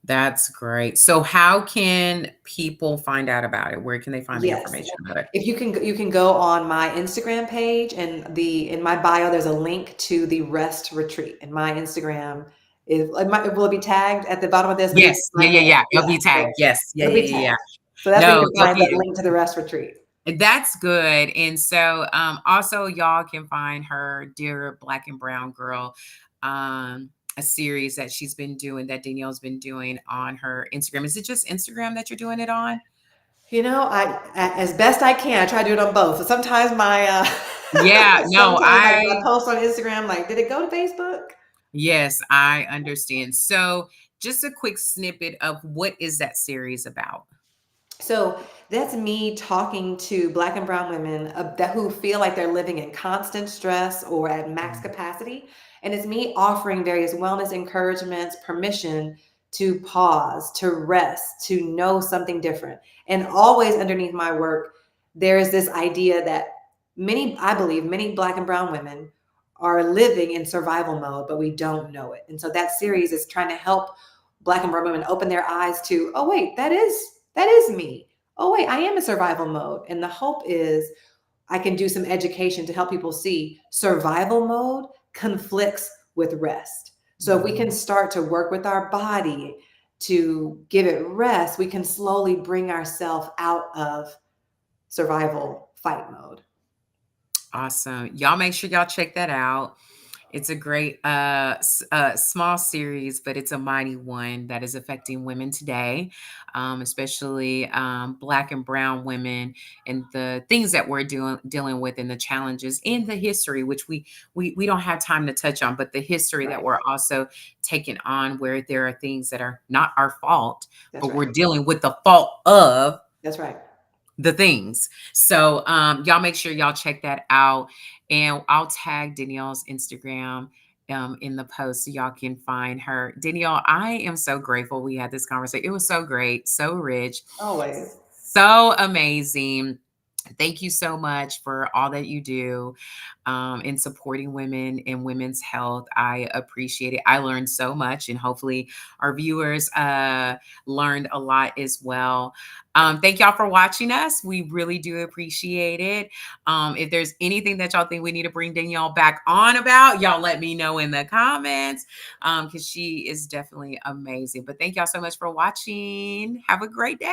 That's great. So how can people find out about it? Where can they find the Yes. information about it? If you can go on my Instagram page, and the in my bio there's a link to the rest retreat. And my Instagram is will it be tagged at the bottom of this? But you Yes. can Yeah, find yeah, that. yeah. It'll Yeah. be tagged. So Yes. Yeah, it'll yeah, be yeah, yeah. tagged. So that's where you No, can it'll find that be link to the rest retreat. that's good. And so also y'all can find her Dear Black and Brown Girl, a series that she's been doing, that Danielle's been doing on her Instagram. Is it just Instagram that you're doing it on? As best I can, I try to do it on both. So sometimes Yeah, no, sometimes like my post on Instagram, like, did it go to Facebook? yes, I understand. So just a quick snippet of what is that series about? So that's me talking to Black and Brown women that who feel like they're living in constant stress or at max Mm. capacity. And it's me offering various wellness encouragements, permission to pause, to rest, to know something different. And always underneath my work, there is this idea that I believe, many Black and Brown women are living in survival mode, but we don't know it. And so that series is trying to help Black and Brown women open their eyes to, oh, wait, that is me. Oh, wait, I am in survival mode. And the hope is I can do some education to help people see survival mode conflicts with rest. So if we can Mhm. start to work with our body to give it rest, we can slowly bring ourselves out of survival fight mode. Awesome. Y'all make sure y'all check that out. It's a great small series, but it's a mighty one that is affecting women today, especially Black and Brown women, and the things that we're dealing with, and the challenges in the history, which we don't have time to touch on, but the history that Right. we're also taking on, where there are things that are not our fault, That's but right. we're dealing with the fault of That's right. the things. So y'all make sure y'all check that out. And I'll tag Danielle's Instagram in the post so y'all can find her. Danielle, I am so grateful we had this conversation. It was so great, so rich, Always. so amazing. Thank you so much for all that you do in supporting women and women's health. I appreciate it. I learned so much, and hopefully, our viewers learned a lot as well. Thank y'all for watching us. We really do appreciate it. If there's anything that y'all think we need to bring Danielle back on about, y'all let me know in the comments, because she is definitely amazing. But thank y'all so much for watching. Have a great day.